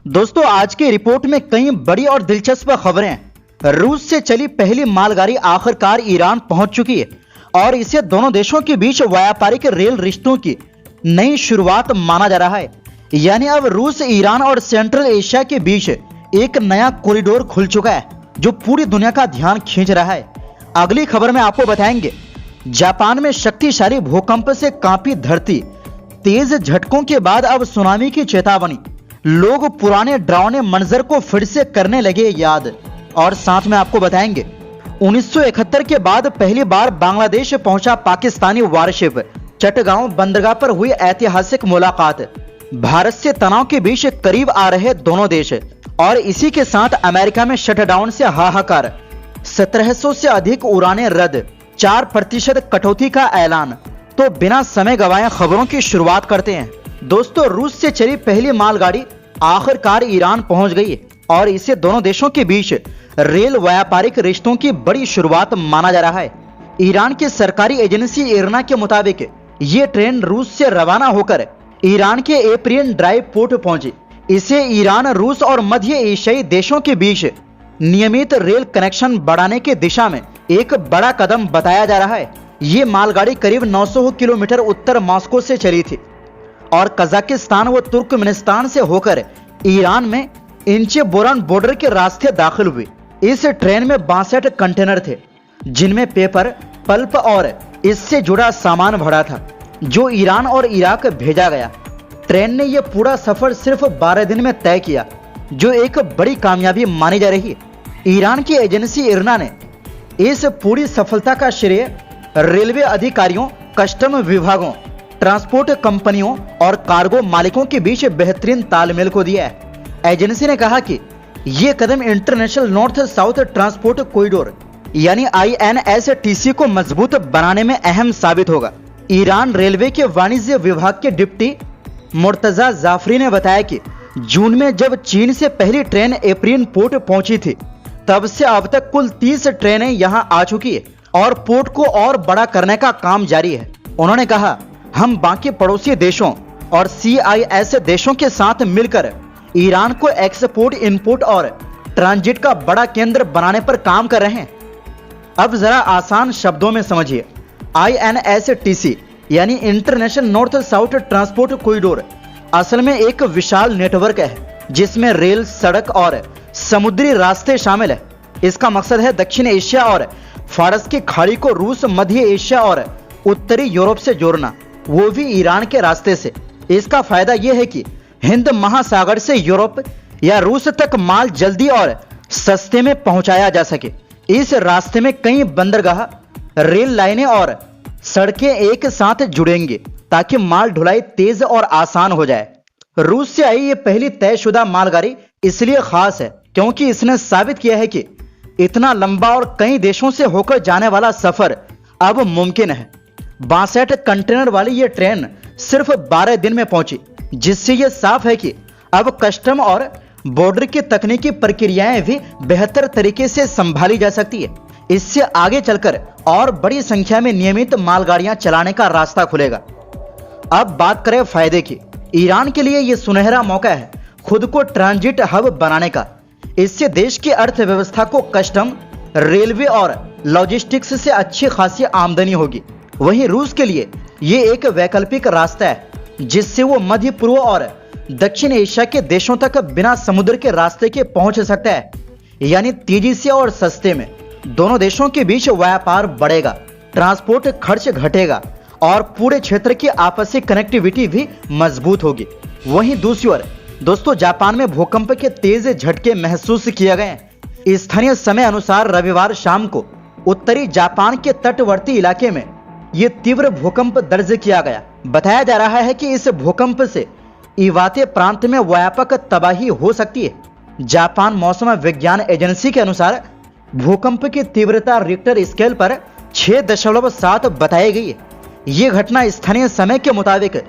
दोस्तों, आज की रिपोर्ट में कई बड़ी और दिलचस्प खबरें हैं। रूस से चली पहली मालगाड़ी आखिरकार ईरान पहुंच चुकी है और इसे दोनों देशों के बीच व्यापारिक रेल रिश्तों की नई शुरुआत माना जा रहा है। यानी अब रूस, ईरान और सेंट्रल एशिया के बीच एक नया कॉरिडोर खुल चुका है जो पूरी दुनिया का ध्यान खींच रहा है। अगली खबर में आपको बताएंगे, जापान में शक्तिशाली भूकंप से कांपी धरती, तेज झटकों के बाद अब सुनामी की चेतावनी, लोग पुराने डरावने मंजर को फिर से करने लगे याद। और साथ में आपको बताएंगे 1971 के बाद पहली बार बांग्लादेश पहुंचा पाकिस्तानी वारशिप, चटगांव बंदरगाह पर हुई ऐतिहासिक मुलाकात, भारत से तनाव के बीच करीब आ रहे दोनों देश और इसी के साथ अमेरिका में शटडाउन से हाहाकार, 1700 से अधिक उड़ानें रद्द, 4% कटौती का ऐलान। तो बिना समय गवाए खबरों की शुरुआत करते हैं। दोस्तों, रूस से चली पहली मालगाड़ी आखिरकार ईरान पहुंच गई और इसे दोनों देशों के बीच रेल व्यापारिक रिश्तों की बड़ी शुरुआत माना जा रहा है। ईरान की सरकारी एजेंसी इरना के मुताबिक ये ट्रेन रूस से रवाना होकर ईरान के एप्रियन ड्राइव पोर्ट पहुंची। इसे ईरान, रूस और मध्य एशियाई देशों के बीच नियमित रेल कनेक्शन बढ़ाने की दिशा में एक बड़ा कदम बताया जा रहा है। ये मालगाड़ी करीब 900 किलोमीटर उत्तर मॉस्को से चली थी और कजाकिस्तान व तुर्कमेनिस्तान से होकर ईरान में इंचेबोरन बॉर्डर के रास्ते दाखिल हुई। इस ट्रेन में 62 कंटेनर थे जिनमें पेपर, पल्प और इससे जुड़ा सामान भरा था जो ईरान और इराक भेजा गया। ट्रेन ने यह पूरा सफर सिर्फ 12 दिन में तय किया, जो एक बड़ी कामयाबी मानी जा रही है। ईरान की एजेंसी इरना ने इस पूरी सफलता का श्रेय रेलवे अधिकारियों, कस्टम विभागों, ट्रांसपोर्ट कंपनियों और कार्गो मालिकों के बीच बेहतरीन तालमेल को दिया है। एजेंसी ने कहा कि यह कदम international north south transport corridor यानी INSTC को मजबूत बनाने में अहम साबित होगा। ईरान रेलवे के वाणिज्य विभाग के डिप्टी मुर्तजा जाफरी ने बताया कि जून में जब चीन से पहली ट्रेन एप्रियन पोर्ट पहुंची थी, तब से अब तक कुल 30 ट्रेनें यहां आ चुकी है और पोर्ट को और बड़ा करने का काम जारी है। उन्होंने कहा, हम बाकी पड़ोसी देशों और CIS देशों के साथ मिलकर ईरान को एक्सपोर्ट, इंपोर्ट और ट्रांजिट का बड़ा केंद्र बनाने पर काम कर रहे हैं। अब जरा आसान शब्दों में समझिए, INSTC यानी international north south transport corridor असल में एक विशाल नेटवर्क है जिसमें रेल, सड़क और समुद्री रास्ते शामिल है। इसका मकसद है दक्षिण एशिया और फारस की खाड़ी को रूस, मध्य एशिया और उत्तरी यूरोप से जोड़ना, वो भी ईरान के रास्ते से। इसका फायदा यह है कि हिंद महासागर से यूरोप या रूस तक माल जल्दी और सस्ते में पहुंचाया जा सके। इस रास्ते में कई बंदरगाह, रेल लाइनें और सड़कें एक साथ जुड़ेंगे ताकि माल ढुलाई तेज और आसान हो जाए। रूस से आई ये पहली तयशुदा मालगाड़ी इसलिए खास है क्योंकि इसने साबित किया है कि इतना लंबा और कई देशों से होकर जाने वाला सफर अब मुमकिन है। 62 कंटेनर वाली ये ट्रेन सिर्फ 12 दिन में पहुंची, जिससे यह साफ है कि अब कस्टम और बॉर्डर की तकनीकी प्रक्रियाएं भी बेहतर तरीके से संभाली जा सकती है। इससे आगे चलकर और बड़ी संख्या में नियमित मालगाड़ियां चलाने का रास्ता खुलेगा। अब बात करें फायदे की। ईरान के लिए यह सुनहरा मौका है खुद को ट्रांजिट हब बनाने का। इससे देश की अर्थव्यवस्था को कस्टम, रेलवे और लॉजिस्टिक्स से अच्छी खासी आमदनी होगी। वहीं रूस के लिए ये एक वैकल्पिक रास्ता है जिससे वो मध्य पूर्व और दक्षिण एशिया के देशों तक बिना समुद्र के रास्ते के पहुंच सकता है, यानी तेजी से और सस्ते में। दोनों देशों के बीच व्यापार बढ़ेगा, ट्रांसपोर्ट खर्च घटेगा और पूरे क्षेत्र की आपसी कनेक्टिविटी भी मजबूत होगी। वहीं दूसरी ओर दोस्तों, जापान में भूकंप के तेज झटके महसूस किए गए। स्थानीय समय अनुसार रविवार शाम को उत्तरी जापान के तटवर्ती इलाके में यह तीव्र भूकंप दर्ज किया गया। बताया जा रहा है कि इस भूकंप से इवाते प्रांत में व्यापक तबाही हो सकती है। जापान मौसम विज्ञान एजेंसी के अनुसार भूकंप की तीव्रता रिक्टर स्केल पर 6.7 बताई गई है। यह घटना स्थानीय समय के मुताबिक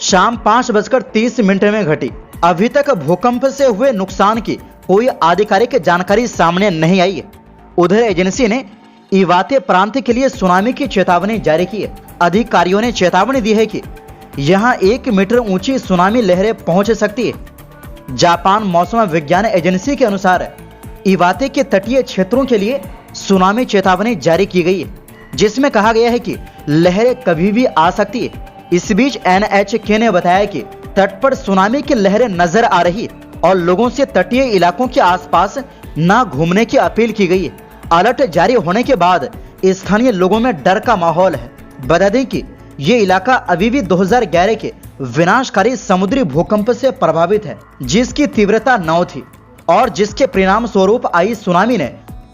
शाम 5:30 में घटी। अभी तक भूकंप से हुए नुकसान की कोई आधिकारिक जानकारी सामने नहीं आई है। उधर एजेंसी ने इवाते प्रांत के लिए सुनामी की चेतावनी जारी की है। अधिकारियों ने चेतावनी दी है कि यहां 1 मीटर ऊंची सुनामी लहरें पहुंच सकती है। जापान मौसम विज्ञान एजेंसी के अनुसार इवाते के तटीय क्षेत्रों के लिए सुनामी चेतावनी जारी की गई है, जिसमें कहा गया है कि लहरें कभी भी आ सकती है। इस बीच NHK ने बताया कि तट पर सुनामी की लहरें नजर आ रही और लोगों से तटीय इलाकों के आसपास न घूमने की अपील की गई है। अलर्ट जारी होने के बाद स्थानीय लोगों में डर का माहौल है। बता दें कि ये इलाका अभी भी 2011 के विनाशकारी समुद्री भूकंप से प्रभावित है, जिसकी तीव्रता 9 थी और जिसके परिणाम स्वरूप आई सुनामी ने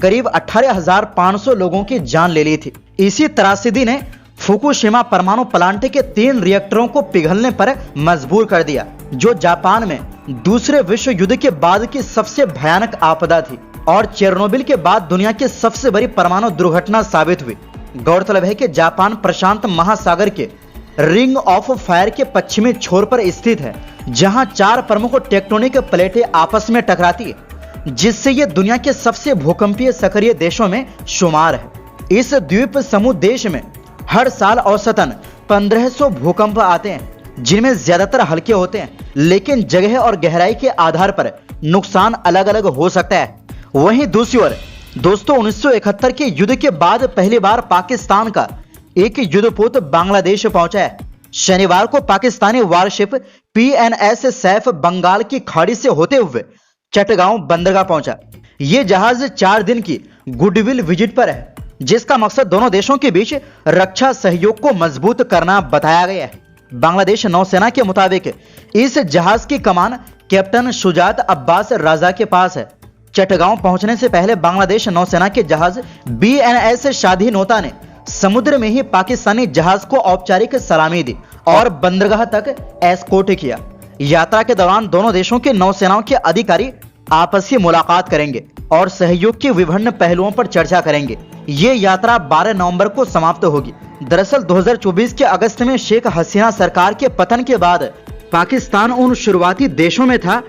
करीब 18,500 लोगों की जान ले ली थी। इसी त्रासदी ने फुकुशिमा परमाणु प्लांट के 3 रिएक्टरों को पिघलने पर मजबूर कर दिया, जो जापान में दूसरे विश्व युद्ध के बाद की सबसे भयानक आपदा थी और चेरनोबिल के बाद दुनिया की सबसे बड़ी परमाणु दुर्घटना साबित हुई। गौरतलब है कि जापान प्रशांत महासागर के रिंग ऑफ फायर के पश्चिमी छोर पर स्थित है, जहां 4 प्रमुख टेक्टोनिक प्लेटें आपस में टकराती है, जिससे यह दुनिया के सबसे भूकंपीय सक्रिय देशों में शुमार है। इस द्वीप समूह देश में हर साल औसतन 1500 भूकंप आते हैं, जिनमें ज्यादातर हल्के होते हैं, लेकिन जगह और गहराई के आधार पर नुकसान अलग अलग हो सकता है। वहीं दूसरी ओर दोस्तों 1971 के युद्ध के बाद पहली बार पाकिस्तान का एक युद्धपोत बांग्लादेश पहुंचा है। शनिवार को पाकिस्तानी वारशिप PNS सैफ बंगाल की खाड़ी से होते हुए चटगांव बंदरगाह पहुंचा। ये जहाज 4 दिन की गुडविल विजिट पर है, जिसका मकसद दोनों देशों के बीच रक्षा सहयोग को मजबूत करना बताया गया है। बांग्लादेश नौसेना के मुताबिक इस जहाज की कमान कैप्टन शुजात अब्बास राजा के पास है। चटगांव पहुंचने से पहले बांग्लादेश नौसेना के जहाज BNS शाधीनोता ने समुद्र में ही पाकिस्तानी जहाज को औपचारिक सलामी दी और बंदरगाह तक एस्कॉर्ट किया। यात्रा के दौरान दोनों देशों के नौसेनाओं के अधिकारी आपसी मुलाकात करेंगे और सहयोग के विभिन्न पहलुओं पर चर्चा करेंगे। ये यात्रा 12 नवंबर को समाप्त होगी। दरअसल 2024 के अगस्त में शेख हसीना सरकार के पतन के बाद पाकिस्तान उन शुरुआती देशों में था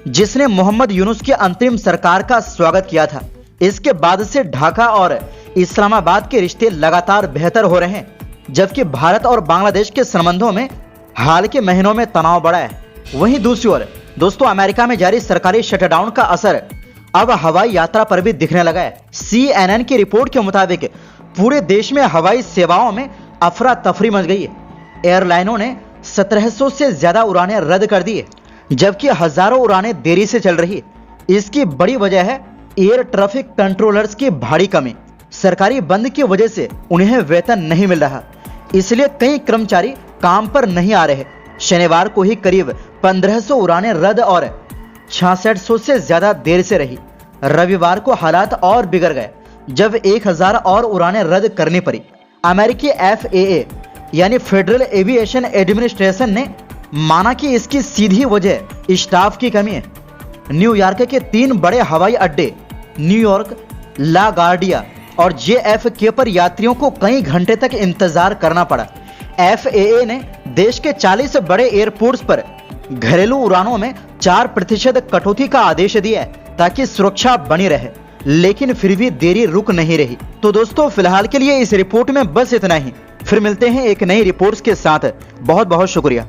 जिसने मोहम्मद यूनुस की अंतरिम सरकार का स्वागत किया था। इसके बाद से ढाका और इस्लामाबाद के रिश्ते लगातार बेहतर हो रहे हैं, जबकि भारत और बांग्लादेश के संबंधों में हाल के महीनों में तनाव बढ़ा है। वहीं दूसरी ओर दोस्तों अमेरिका में जारी सरकारी शटडाउन का असर अब हवाई यात्रा पर भी दिखने लगा है। CNN की रिपोर्ट के मुताबिक पूरे देश में हवाई सेवाओं में अफरा तफरी मच गई है। एयरलाइनों ने 1700 से ज्यादा उड़ानें रद्द कर दी है, जबकि हजारों उड़ानें देरी से चल रही है। इसकी बड़ी वजह है एयर ट्रैफिक कंट्रोलर्स की भारी कमी। सरकारी बंद की वजह से उन्हें वेतन नहीं मिल रहा, इसलिए कई कर्मचारी काम पर नहीं आ रहे। शनिवार को ही करीब 1500 उड़ानें रद्द और 6600 से ज्यादा देर से रही। रविवार को हालात और बिगड़ गए जब 1000 और उड़ानें रद्द करनी पड़ी। अमेरिकी FAA यानी फेडरल एविएशन एडमिनिस्ट्रेशन ने माना कि इसकी सीधी वजह स्टाफ की कमी है। न्यूयॉर्क के 3 बड़े हवाई अड्डे न्यूयॉर्क, ला गार्डिया और JFK पर यात्रियों को कई घंटे तक इंतजार करना पड़ा। FAA ने देश के 40 बड़े एयरपोर्ट्स पर घरेलू उड़ानों में 4% कटौती का आदेश दिया है ताकि सुरक्षा बनी रहे, लेकिन फिर भी देरी रुक नहीं रही। तो दोस्तों फिलहाल के लिए इस रिपोर्ट में बस इतना ही। फिर मिलते हैं एक नई रिपोर्ट्स के साथ। बहुत बहुत शुक्रिया।